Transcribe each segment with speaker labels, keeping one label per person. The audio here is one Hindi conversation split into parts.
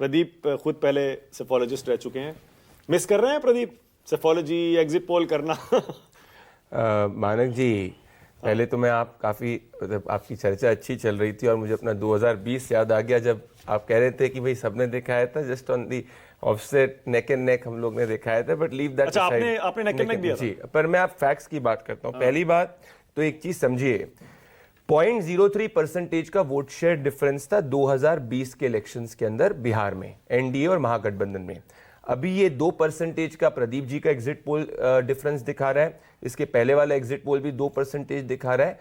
Speaker 1: प्रदीप खुद पहले सेफोलॉजिस्ट रह चुके हैं, मिस कर रहे हैं प्रदीप सेफोलॉजी एग्जिट पोल करना?
Speaker 2: मानक जी, पहले तो मैं आपकी चर्चा अच्छी चल रही थी और मुझे अपना 2020 याद आ गया जब आप कह रहे थे कि भाई सबने दिखाया था just on the offset neck and neck हम लोग ने दिखाया था, बट लीव दैट।
Speaker 1: अच्छा, आपने नेक एंड नेक दिया
Speaker 2: जी, पर मैं आप फैक्ट्स की बात करता हूँ। पहली बात तो एक चीज समझिए, 0.03% का वोट शेयर डिफरेंस था 2020 के इलेक्शंस के अंदर बिहार में एनडीए और महागठबंधन में। अभी ये 2% का प्रदीप जी का एग्जिट पोल डिफरेंस दिखा रहा है, इसके पहले वाला एग्जिट पोल भी 2% दिखा रहा है।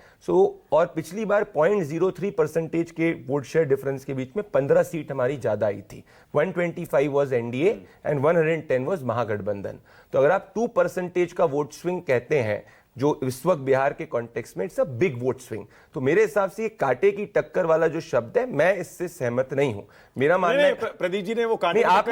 Speaker 2: और पिछली बार 0.03% के वोट शेयर डिफरेंस के बीच में 15 सीट हमारी ज्यादा आई थी। 125 वाज एनडीए एंड 110 वाज महागठबंधन। तो अगर आप 2% का वोट स्विंग कहते हैं जो इस वक्त बिहार के कॉन्टेक्स्ट में, it's a big vote swing. तो मेरे हिसाब से ये कांटे की टक्कर वाला जो शब्द है, मैं इससे सहमत नहीं हूं। मेरा मानना है
Speaker 1: प्रदीप जी ने वो कांटे
Speaker 2: आप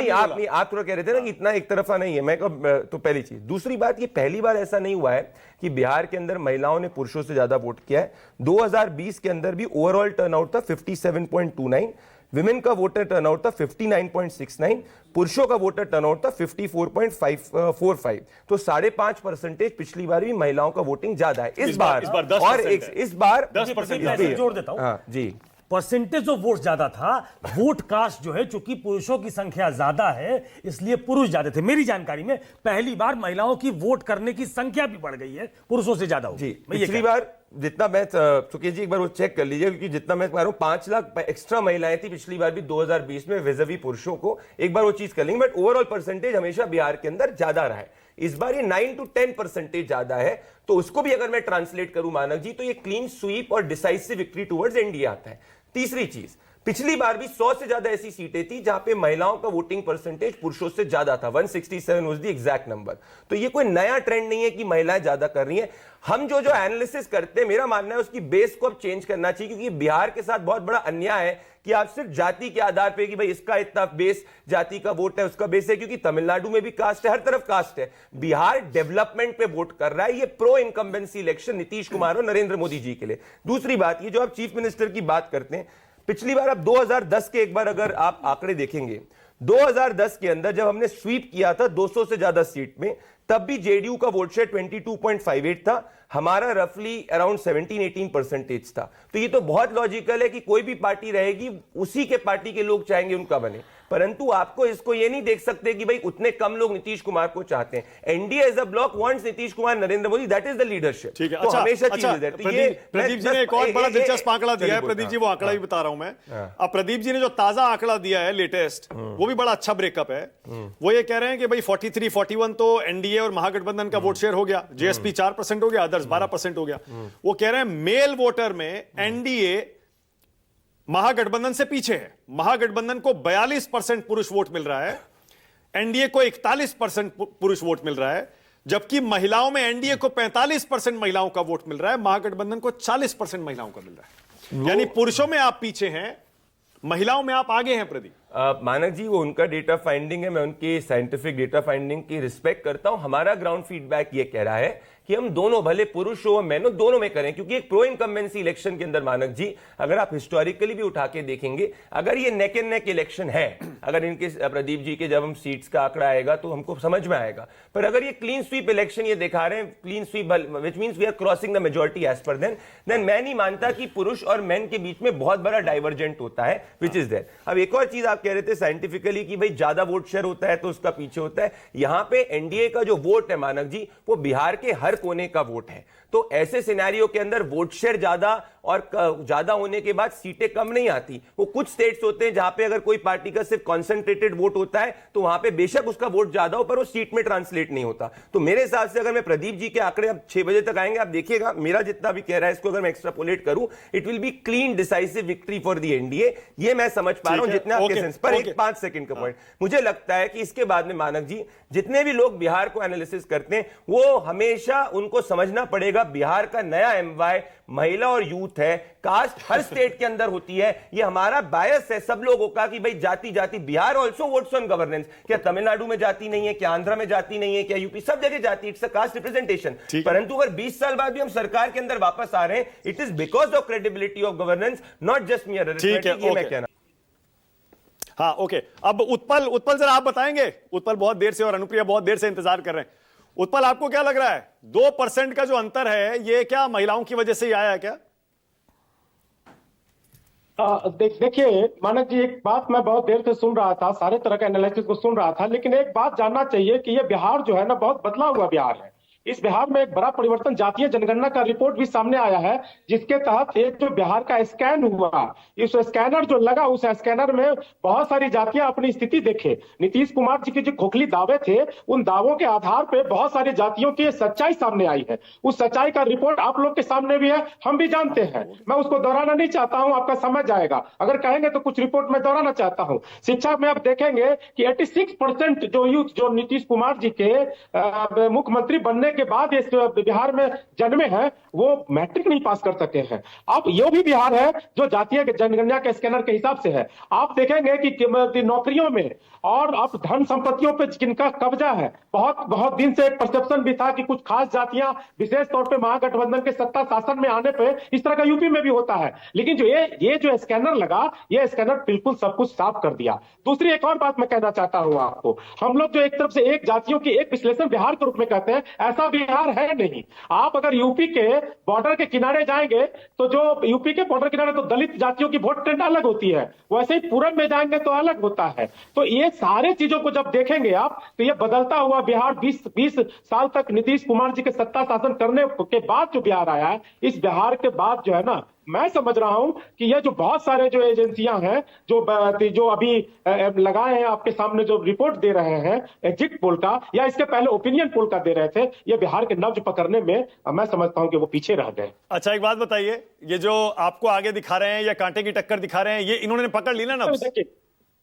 Speaker 2: थोड़ा कह रहे थे ना कि इतना एक तरफा नहीं है। मैं तो पहली चीज। दूसरी बात, ये पहली बार ऐसा नहीं हुआ है कि बिहार के अंदर महिलाओं ने पुरुषों से ज्यादा वोट किया है। 2020 के अंदर भी ओवरऑल टर्नआउट था 57.29, विमेन का वोटर टर्नआउट था 59.69, पुरुषों का वोटर टर्नआउट था 54.45। तो 5.5% पिछली बार भी महिलाओं का वोटिंग ज्यादा है इस बार और इस बार
Speaker 3: 10% जोड़ देता हूं।
Speaker 2: हाँ जी,
Speaker 3: परसेंटेज ऑफ वोट ज्यादा था। वोट कास्ट जो है, चूंकि पुरुषों की संख्या ज्यादा है इसलिए पुरुष ज्यादा थे। मेरी जानकारी में पहली बार महिलाओं की वोट करने की संख्या भी बढ़ गई है, पुरुषों से ज्यादा होगी।
Speaker 2: पिछली बार जितना मैं, सुकेश जी एक बार वो चेक कर लीजिए, क्योंकि जितना मैं कह रहा हूं 5 लाख एक्स्ट्रा महिलाएं थी पिछली बार भी 2020 में विज़ावी पुरुषों को। एक बार वो चीज कर लेंगे, बट ओवरऑल परसेंटेज हमेशा बिहार के अंदर ज्यादा रहा है। इस बार ये 9 to 10% ज्यादा है। तो उसको भी अगर मैं ट्रांसलेट करूं मानक जी, तो ये क्लीन स्वीप और डिसाइसिव विक्ट्री टुवर्ड्स एनडीए आता है। तीसरी चीज, पिछली बार भी 100 से ज्यादा ऐसी सीटें थी जहां पे महिलाओं का वोटिंग परसेंटेज पुरुषों से ज्यादा था। 167 वाज द एग्जैक्ट नंबर। तो ये कोई नया ट्रेंड नहीं है कि महिलाएं ज्यादा कर रही हैं। हम जो एनालिसिस करते हैं, मेरा मानना है उसकी बेस को अब चेंज करना चाहिए, क्योंकि बिहार के साथ बहुत बड़ा अन्याय है कि आप सिर्फ जाति के आधार पे कि भाई इसका इतना बेस जाति का वोट है, उसका बेस है, क्योंकि तमिलनाडु में भी कास्ट है, हर तरफ कास्ट है। बिहार डेवलपमेंट पे वोट कर रहा है। ये pro incumbency election Nitish Kumar और नरेंद्र मोदी जी के लिए। दूसरी बात, ये जो आप चीफ मिनिस्टर की बात करते हैं, पिछली बार आप 2010 के एक बार अगर आप आंकड़े देखेंगे, 2010 के अंदर जब हमने स्वीप किया था 200 से ज्यादा सीट में, तब भी जेडीयू का वोट शेयर 22.58 था, हमारा रफली अराउंड 17-18% था। तो ये तो बहुत लॉजिकल है कि कोई भी पार्टी रहेगी, उसी के पार्टी के लोग चाहेंगे उनका बने। परंतु आपको इसको ये नहीं देख सकते कि भाई उतने कम लोग नीतीश कुमार को चाहते हैं। NDA as a block wants Nitish Kumar, Narendra Modi, that is the leadership.
Speaker 1: ठीक है,
Speaker 2: तो
Speaker 1: अच्छा,
Speaker 2: हमेशा
Speaker 1: अच्छा, प्रदीप जी ने एक और बड़ा दिलचस्प आंकड़ा दिया है। प्रदीप जी, वो आंकड़ा भी बता रहा हूं मैं। अब प्रदीप जी ने जो ताजा आंकड़ा दिया है लेटेस्ट, वो भी बड़ा अच्छा ब्रेकअप है। वो ये कह रहे हैं कि भाई 43-41 तो एनडीए और महागठबंधन का वोट शेयर हो गया, जेएसपी 4% हो गया, अदर्स 12% हो गया। वो कह रहे हैं मेल वोटर में एनडीए महागठबंधन से पीछे है। महागठबंधन को 42% पुरुष वोट मिल रहा है, एनडीए को 41% पुरुष वोट मिल रहा है, जबकि महिलाओं में एनडीए को 45% महिलाओं का वोट मिल रहा है, महागठबंधन को 40% महिलाओं का मिल रहा है। यानी पुरुषों में आप पीछे हैं, महिलाओं में आप आगे हैं। प्रदीप
Speaker 2: मानक जी, वो उनका डेटा फाइंडिंग है, मैं उनकी साइंटिफिक डेटा फाइंडिंग की रिस्पेक्ट करता हूं। हमारा ग्राउंड फीडबैक ये कह रहा है कि हम दोनों, भले पुरुष हो मैन हो, दोनों में करें, क्योंकि एक प्रो इनकम्बेंसी इलेक्शन के अंदर मानक जी, अगर आप हिस्टोरिकली भी उठा के देखेंगे, अगर ये नेक एंड नेक इलेक्शन है, अगर इनके प्रदीप जी के जब हम सीट्स का आंकड़ा आएगा तो हमको समझ में आएगा। पर अगर ये क्लीन स्वीप इलेक्शन ये दिखा रहे हैं, clean sweep which means we are crossing the majority edge पर देन मैं नहीं मानता कि पुरुष और मैन के बीच में बहुत बड़ा डाइवर्जेंट होता है, विच इज देयर। अब एक और चीज आप कह रहे थे साइंटिफिकली कि भाई ज्यादा वोट शेयर होता है तो उसका पीछे होता है। यहां पे एनडीए का जो वोट है मानक जी, वो बिहार के हर कोने का वोट है। तो ऐसे सिनेरियो के अंदर वोट शेयर ज्यादा और ज्यादा होने के बाद सीटें कम नहीं आती। वो कुछ स्टेट्स होते हैं जहां पे अगर कोई पार्टी का सिर्फ कॉन्सेंट्रेटेड वोट होता है तो वहां पे बेशक उसका वोट ज्यादा हो पर वो सीट में ट्रांसलेट नहीं होता। तो मेरे हिसाब से अगर मैं प्रदीप जी के आंकड़े अब 6 बजे तक आएंगे, आप देखिएगा मेरा जितना भी कह रहा है इसको अगर मैं एक्सट्रापोलेट करूं, it will be clean decisive victory for the NDA. ये मैं समझ पा रहा हूं जितने आपके सेंस पर। एक 5 सेकंड का पॉइंट, मुझे लगता है कि इसके बाद में मानक जी, जितने भी लोग बिहार को एनालिसिस करते हैं, वो हमेशा उनको समझना पड़ेगा बिहार का नया एमवाई महिला और यूथ है। कास्ट हर स्टेट के अंदर होती है, ये हमारा बायस है सब लोगों का कि भाई जाति जाति। Bihar also votes on governance. क्या तमिलनाडु में जाति नहीं है? क्या आंध्र में जाति नहीं है? क्या यूपी? सब जगह जाति। It's a caste representation. परंतु अगर 20 साल बाद भी हम सरकार के अंदर वापस आ रहे हैं, it is because of credibility of governance, not just मियर arithmetic. ये मैं कहना।
Speaker 1: हाँ ओके, अब उत्पल जरा आप बताएंगे। उत्पल बहुत देर से और अनुप्रिया बहुत देर से इंतजार कर रहे हैं। उत्पल, आपको क्या लग रहा है 2% का जो अंतर है ये क्या महिलाओं की वजह से ही आया है क्या?
Speaker 4: देखिए मानक जी, एक बात मैं बहुत देर से सुन रहा था, सारे तरह के एनालिसिस को सुन रहा था, लेकिन एक बात जानना चाहिए कि ये बिहार जो है ना बहुत बदला हुआ बिहार है। इस बिहार में एक बड़ा परिवर्तन जातीय जनगणना का रिपोर्ट भी सामने आया है, जिसके तहत एक जो बिहार का स्कैन हुआ, इस स्कैनर जो लगा उस स्कैनर में बहुत सारी जातियां अपनी स्थिति देखे। नीतीश कुमार जी के जो खोखली दावे थे, उन दावों के आधार पर बहुत सारी जातियों की सच्चाई सामने आई है। उस सच्चाई का रिपोर्ट आप लोग के सामने भी है, हम भी जानते हैं, मैं उसको दोहराना नहीं चाहता हूं, आपका समझ जाएगा। अगर कहेंगे तो कुछ रिपोर्ट में दोहराना चाहता हूं। शिक्षा में आप देखेंगे कि 86% जो यूथ जो नीतीश कुमार जी के मुख्यमंत्री बनने के बाद इस बिहार में जन्मे हैं, वो मैट्रिक नहीं पास कर सके हैं। अब ये भी बिहार है जो जातीय जनगणना के स्कैनर के हिसाब से है। आप देखेंगे कि नौकरियों में और आप धन संपत्तियों पे जिनका कब्जा है, बहुत दिन से एक परसेप्शन भी था कि कुछ खास जातियां विशेष तौर पे महागठबंधन के सत्ता शासन में आने पे इस तरह का यूपी में भी होता है। लेकिन जो ये जो स्कैनर लगा, ये स्कैनर बिल्कुल सब कुछ साफ कर दिया। दूसरी एक और बात मैं कहना चाहता हूं आपको, हम लोग जो एक तरफ से एक जातियों की एक विश्लेषण बिहार के रूप में कहते हैं, ऐसा बिहार है नहीं। आप अगर यूपी के बॉर्डर के किनारे जाएंगे तो जो यूपी के बॉर्डर किनारे तो दलित जातियों की वोट ट्रेंड अलग होती है, वैसे ही पूरब में जाएंगे तो अलग होता है। तो ये सारे चीजों को जब देखेंगे आप, तो ये बदलता हुआ बिहार 20 साल तक नीतीश कुमार जी के सत्ता शासन करने के बाद जो बिहार आया है, इस बिहार के बाद जो है ना, मैं समझ रहा हूं कि ये जो बहुत सारे जो एजेंसियां हैं जो अभी लगाए हैं आपके सामने, जो रिपोर्ट दे रहे हैं एग्जिट पोल का या इसके पहले ओपिनियन पोल का दे रहे थे, ये बिहार के नब्ज पकड़ने में मैं समझता हूं कि वो पीछे रह गए।
Speaker 1: अच्छा एक बात बताइए, ये जो आपको आगे दिखा रहे हैं या कांटे की टक्कर दिखा रहे हैं, ये इन्होंने पकड़ ली ना नब्ज?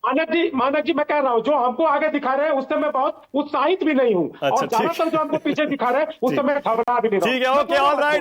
Speaker 4: मानक जी मैं कह रहा हूं, जो हमको आगे दिखा रहे हैं उससे मैं बहुत उत्साहित भी नहीं हूं, और ज्यादातर जो हमको पीछे दिखा रहे हैं उससे मैं घबरा भी नहीं रहा हूं।
Speaker 1: ठीक है, ओके, ऑल राइट।